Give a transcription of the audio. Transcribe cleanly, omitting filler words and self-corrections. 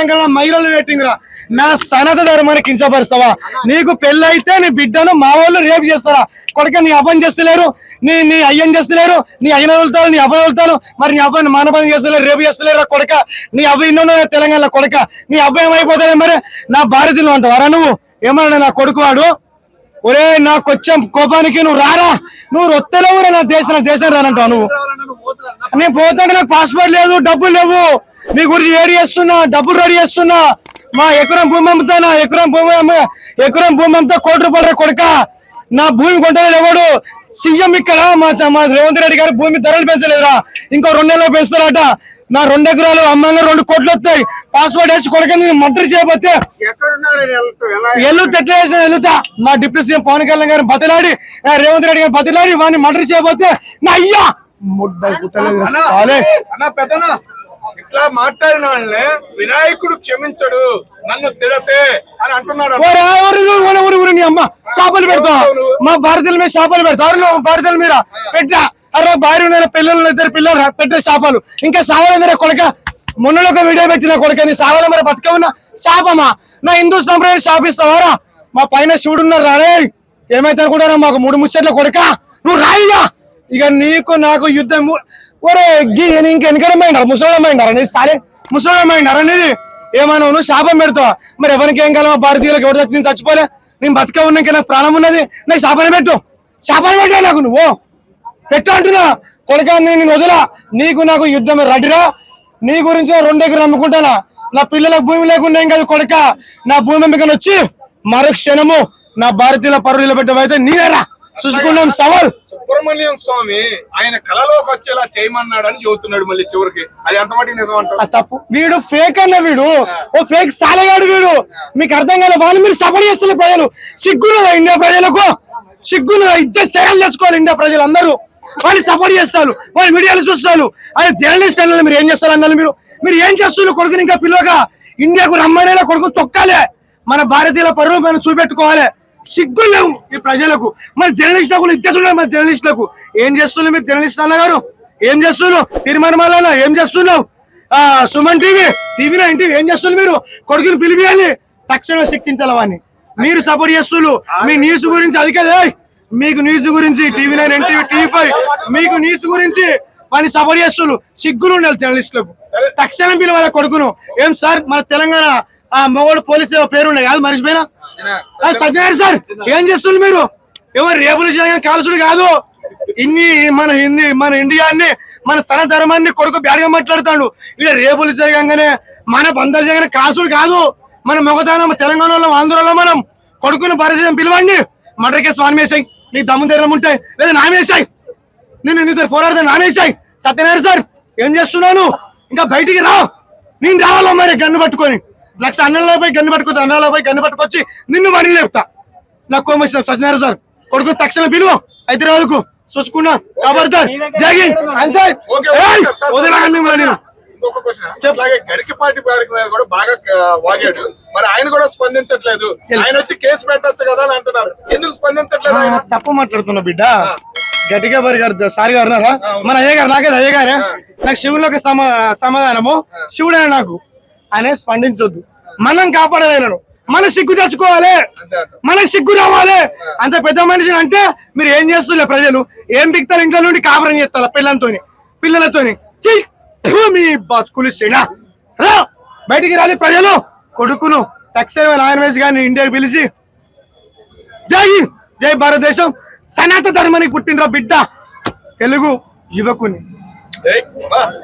మహిళలు వెయిటింగ్ రా. నా సనాతన ధర్మాన్ని కించపరుస్తావా? నీకు పెళ్ళైతే నీ బిడ్డను మా వాళ్ళు రేపు చేస్తారా? కొడుక నీ అవ్వని చేస్తలేరు, నీ అయ్యని చేస్తలేరు, నీ అయ్యన వెళ్తారు, నీ అవ్వని వెళ్తారు, మరి నీ అవ్వని మానబంధం చేస్తలేరు, రేపు చేస్తలేరు కొడక. నీ అవ్వ ఇన్నో తెలంగాణ కొడక, నీ అవ్వ ఏమైపోతాయి మరి? నా భారతీయులు అంటావారా నువ్వు? ఏమన్నా నా కొడుకు వాడు? ఒరే నాకు వచ్చాం కోపానికి నువ్వు రారా, నువ్వు రొత్తలేవు నా దేశం రానంటావు నువ్వు. నేను పోతాడు, నాకు పాస్పోర్ట్ లేదు, డబ్బులు లేవు, నీ గురించి రెడీ చేస్తున్నా, డబ్బులు రెడీ చేస్తున్నా. మా ఎకరం భూమి అమ్ముతానా, ఎకరం భూమి అమ్ముతా ₹1,00,00,000 కొడుక. నా భూమి కొంటలేదు ఎవడు. సీఎం ఇక్కడ మా రేవంత్ రెడ్డి గారు భూమి ధరలు పెంచలేదురా, ఇంకో 2 నెలలు పెంచుతారట. నా 2 ఎకరాలు అమ్మంగా 2 కోట్లు వస్తాయి. పాస్పోర్ట్ వేసి కొడుక నేను మర్డర్ చేయబోతే ఎల్లుతా, ఎట్లా చేసిన వెళ్తా. నా డిప్యూటీ సీఎం పవన్ కళ్యాణ్ గారిని బతిలాడి, రేవంత్ రెడ్డి గారిని బతిలాడి వాడిని మర్డర్ చేయబోతే నా అయ్యా ముడ్డ పుట్టలేదు సాలే. ఇట్లా మాట్లాడిన వాళ్ళని వినాయకుడు క్షమించడు, నన్ను తిడతే అని అంటున్నాడు. అమ్మ చేపలు పెడతా, మా భారతీయుల మీద చేపలు పెడతారు, భారతీయుల మీద పెట్టా. అరే భార్య నెల పిల్లలు, 2 పిల్లలు పెట్టే చేపలు ఇంకా సావాల కొడక. మొన్నలో ఒక వీడియో పెట్టిన కొడక, నీ సావాల మరి బతిక ఉన్న శాపమా? నా హిందూ సంప్రదాయం శాపిస్తావారా? మా పైన శివుడు ఉన్నారు రారే, ఏమైతే అనుకుంటారా? మాకు 3 ముచ్చట్ల కొడక, నువ్వు రాయిగా. ఇక నీకు నాకు యుద్ధం. ఒరే ఇంకెనకడమైనారు, ముసలమైనారా నీ సారే, ముసలమైనారా నీది? ఏమన్నా నువ్వు శాపం పెడతావా? మరి ఎవరికి ఏం కాలం? భారతీయులకు ఎవరు నేను చచ్చిపోలే, నేను బతిక ఉన్నాక నాకు ప్రాణం ఉన్నది, నాకు శాపాన్ని పెట్టు, శాపాన్ని పెట్టా నాకు నువ్వు పెట్టు అంటున్నా కొడక. నేను వదిలా, నీకు నాకు యుద్ధం రెడీరా. నీ గురించి 2 ఎకరాలు అమ్ముకుంటానా? నా పిల్లలకు భూమి లేకుండా ఏం కాదు కొడక. నా భూమి అమ్మికని వచ్చి మరో క్షణము నా భారతీయుల పరువులు పెట్టవైతే నీవేరా చూసుకున్నాం సవాల్. సుబ్రహ్మణ్యం స్వామి ఆయన కళలోకి వచ్చేలా చేయమన్నాడని చెబుతున్నాడు మళ్ళీ చివరికి. అది ఎంత మటుకు నిజం అంటారు? తప్పు. వీడు ఫేక్ అన్న, వీడు ఓ ఫేక్ సాలగాడు వీడు. మీకు అర్థం కాలే, వాళ్ళు మీరు సపోర్ట్ చేస్తున్న ప్రజలు. సిగ్గున్నదా ఇండియా ప్రజలకు? సిగ్గున్నదా? ఇజ్జత్ సేవలు చేసుకోవాలి ఇండియా ప్రజలు అందరూ. వాళ్ళు సపోర్ట్ చేస్తారు, వాళ్ళు మీడియాలో చూస్తారు. అది జర్నలిస్ట్ అన్నారు, మీరు ఏం చేస్తారు అన్నారు? మీరు ఏం చేస్తున్నారు? కొడుకుని ఇంకా పిల్లగా ఇండియాకు రమ్మనేలా కొడుకు తొక్కాలే, మన భారతీయుల పరువు పైన చూపెట్టుకోవాలి. సిగ్గులు లేవు ఈ ప్రజలకు. మరి జర్నలిస్టులకు ఇద్దరు, మరి జర్నలిస్టులకు ఏం చేస్తున్నారు మీరు? జర్నలిస్ట్ అన్నగారు ఏం చేస్తున్నావు? తిరుమల ఏం చేస్తున్నావు? సుమన్ టీవీ ఏం చేస్తున్నారు మీరు? కొడుకుని పిలిపియాలి, తక్షణమే శిక్షించాలి వాడిని. మీరు సపోర్ట్ చేస్తున్నారు. మీ న్యూస్ గురించి అది కదా, మీకు న్యూస్ గురించి TV9, NTV, TV5 మీకు న్యూస్ గురించి వాడిని సపోర్ట్ చేస్తున్నారు. సిగ్గులు ఉండాలి జర్నలిస్టులకు. తక్షణం పిలవాలి కొడుకును. ఏం సార్ మన తెలంగాణ మొగోడు పోలీసు పేరున్నాయి కాదు, మర్చిపోయినా సత్యనారాయణ సార్ ఏం చేస్తున్నారు మీరు? ఎవరు రేపులు చేయగానే కాల్సుడు కాదు. మన ఇండియాన్ని, మన సన ధర్మాన్ని కొడుకు బ్యాడ్గా మాట్లాడుతాడు. ఇక్కడ రేపులు చేయగానే, మన బంధాలు చేయగానే కాల్సుడు కాదు. మన మొగతానం తెలంగాణలో, ఆంధ్రలో మనం కొడుకును పరిచయం పిలవండి. మర్డర్ కేసు నామేసాయి, నీ దమ్ము ధైర్యం ఉంటాయి లేదా నామేసాయి, నేను నీతో పోరాడితే నామేసాయి. సత్యనారాయణ సార్ ఏం చేస్తున్నాను? ఇంకా బయటికి రా. నేను రావాలా మరి గన్ను పట్టుకొని? లక్ష అన్నలపై గన్ను పట్టుకొచ్చి, అన్నలపై గన్ను పట్టుకొచ్చి నిన్ను మరీ లేపుతా. నాకు కోపం వచ్చిన సత్యనారాయణ సార్ కొడుకు తక్షణం పిలువ హైదరాబాద్కు చూసుకున్నా కాబడతారు జగన్ అంతే. ఇంకొక క్వశ్చన్, అలాగే గరికపాటి కూడా బాగా వాగాడు, మరి ఆయన కూడా స్పందించట్లేదు. ఆయన వచ్చి కేసు పెట్టచ్చు కదా అని అంటున్నారు, ఎందుకు స్పందించట్లేదు? ఆయన తప్పు మాట్లాడుతున్నా బిడ్డ. గట్టిగా మరి గారు సారి గారు ఉన్నారా? మన అయ్య గారు, నాకే అయ్య గారే. నాకు శివుని ఒక సమాధానము, శివుడే నాకు ఆయన స్పందించొద్దు. మనం కాపాడలేను, మన సిగ్గు తెచ్చుకోవాలి, మనకు సిగ్గు రావాలి. అంత పెద్ద మనిషిని అంటే మీరు ఏం చేస్తులే? ప్రజలు ఏం బిక్తారు? ఇంట్లో నుండి కాపురం చేస్తారు పిల్లలతోని. మీ బతుకులు చెడా రా, బయటికి రాలి ప్రజలు. కొడుకును తక్షణమే ఆయన వేసి కానీ ఇండియాకి పిలిచి జై భారతదేశం, సనాతన ధర్మానికి పుట్టినరా బిడ్డ, తెలుగు యువకుని.